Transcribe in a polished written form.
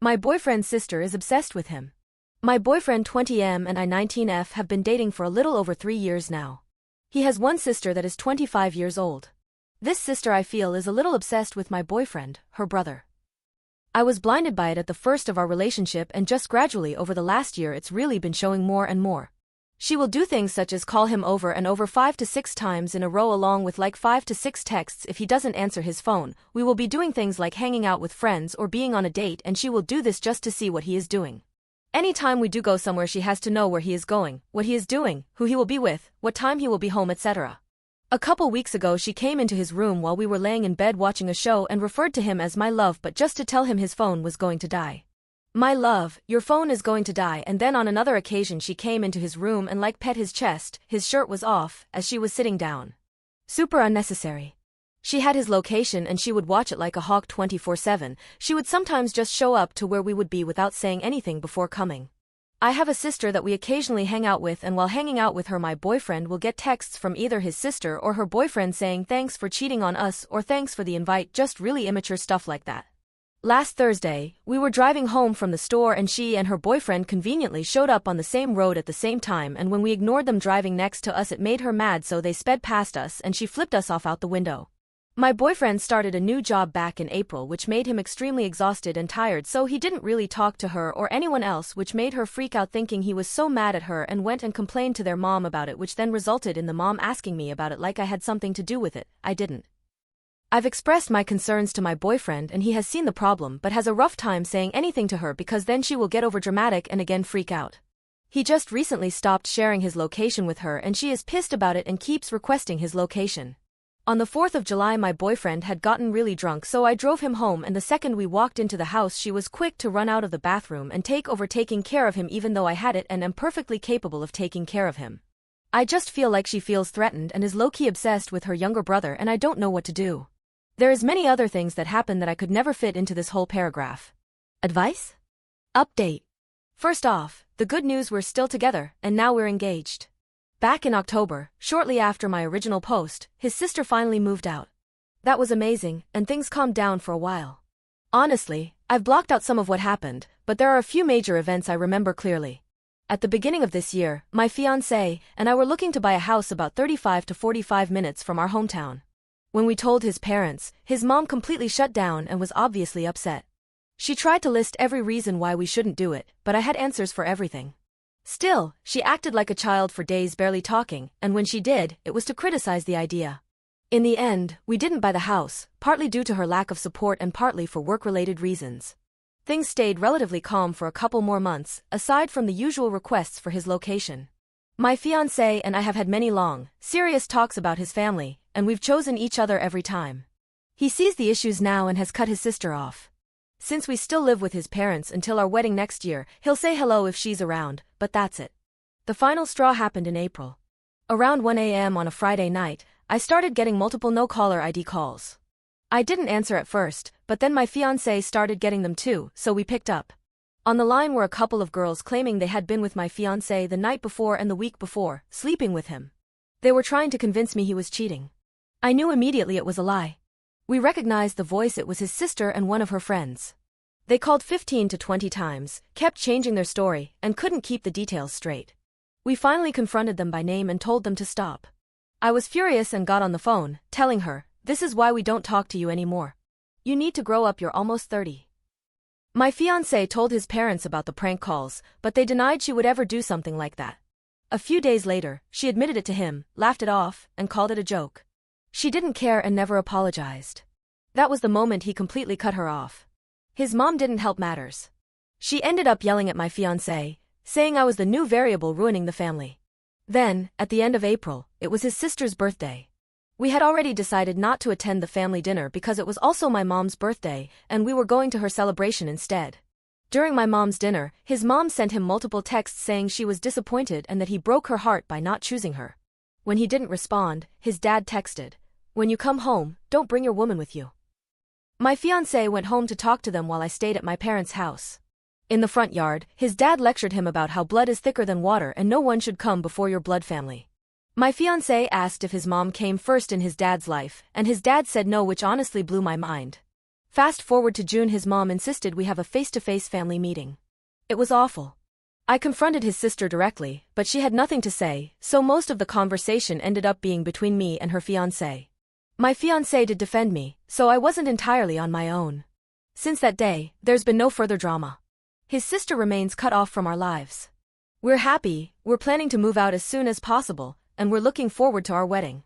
My boyfriend's sister is obsessed with him. My boyfriend 20M and I 19F have been dating for a little over 3 years now. He has one sister that is 25 years old. This sister I feel is a little obsessed with my boyfriend, her brother. I was blinded by it at the first of our relationship and just gradually over the last year it's really been showing more and more. She will do things such as call him over and over 5 to 6 times in a row along with like 5 to 6 texts if he doesn't answer his phone. We will be doing things like hanging out with friends or being on a date and she will do this just to see what he is doing. Anytime we do go somewhere she has to know where he is going, what he is doing, who he will be with, what time he will be home, etc. A couple weeks ago she came into his room while we were laying in bed watching a show and referred to him as my love but just to tell him his phone was going to die. My love, your phone is going to die. And then on another occasion she came into his room and like pet his chest, his shirt was off, as she was sitting down. Super unnecessary. She had his location and she would watch it like a hawk 24/7, she would sometimes just show up to where we would be without saying anything before coming. I have a sister that we occasionally hang out with and while hanging out with her my boyfriend will get texts from either his sister or her boyfriend saying thanks for cheating on us or thanks for the invite, just really immature stuff like that. Last Thursday, we were driving home from the store and she and her boyfriend conveniently showed up on the same road at the same time and when we ignored them driving next to us it made her mad so they sped past us and she flipped us off out the window. My boyfriend started a new job back in April which made him extremely exhausted and tired so he didn't really talk to her or anyone else which made her freak out thinking he was so mad at her and went and complained to their mom about it which then resulted in the mom asking me about it like I had something to do with it. I didn't. I've expressed my concerns to my boyfriend and he has seen the problem but has a rough time saying anything to her because then she will get overdramatic and again freak out. He just recently stopped sharing his location with her and she is pissed about it and keeps requesting his location. On the 4th of July my boyfriend had gotten really drunk so I drove him home and the second we walked into the house she was quick to run out of the bathroom and take over taking care of him even though I had it and am perfectly capable of taking care of him. I just feel like she feels threatened and is low-key obsessed with her younger brother and I don't know what to do. There is many other things that happen that I could never fit into this whole paragraph. Advice? Update. First off, the good news, we're still together, and now we're engaged. Back in October, shortly after my original post, his sister finally moved out. That was amazing, and things calmed down for a while. Honestly, I've blocked out some of what happened, but there are a few major events I remember clearly. At the beginning of this year, my fiancé and I were looking to buy a house about 35 to 45 minutes from our hometown. When we told his parents, his mom completely shut down and was obviously upset. She tried to list every reason why we shouldn't do it, but I had answers for everything. Still, she acted like a child for days barely talking, and when she did, it was to criticize the idea. In the end, we didn't buy the house, partly due to her lack of support and partly for work-related reasons. Things stayed relatively calm for a couple more months, aside from the usual requests for his location. My fiancé and I have had many long, serious talks about his family, and we've chosen each other every time. He sees the issues now and has cut his sister off. Since we still live with his parents until our wedding next year, he'll say hello if she's around, but that's it. The final straw happened in April. Around 1 a.m. on a Friday night, I started getting multiple no-caller ID calls. I didn't answer at first, but then my fiancé started getting them too, so we picked up. On the line were a couple of girls claiming they had been with my fiancé the night before and the week before, sleeping with him. They were trying to convince me he was cheating. I knew immediately it was a lie. We recognized the voice, it was his sister and one of her friends. They called 15 to 20 times, kept changing their story, and couldn't keep the details straight. We finally confronted them by name and told them to stop. I was furious and got on the phone, telling her, "This is why we don't talk to you anymore. You need to grow up, you're almost 30. My fiancé told his parents about the prank calls, but they denied she would ever do something like that. A few days later, she admitted it to him, laughed it off, and called it a joke. She didn't care and never apologized. That was the moment he completely cut her off. His mom didn't help matters. She ended up yelling at my fiancé, saying I was the new variable ruining the family. Then, at the end of April, it was his sister's birthday. We had already decided not to attend the family dinner because it was also my mom's birthday, and we were going to her celebration instead. During my mom's dinner, his mom sent him multiple texts saying she was disappointed and that he broke her heart by not choosing her. When he didn't respond, his dad texted, "When you come home, don't bring your woman with you." My fiancé went home to talk to them while I stayed at my parents' house. In the front yard, his dad lectured him about how blood is thicker than water and no one should come before your blood family. My fiancé asked if his mom came first in his dad's life, and his dad said no, which honestly blew my mind. Fast forward to June, his mom insisted we have a face-to-face family meeting. It was awful. I confronted his sister directly, but she had nothing to say, so most of the conversation ended up being between me and her fiancé. My fiancé did defend me, so I wasn't entirely on my own. Since that day, there's been no further drama. His sister remains cut off from our lives. We're happy, we're planning to move out as soon as possible, and we're looking forward to our wedding.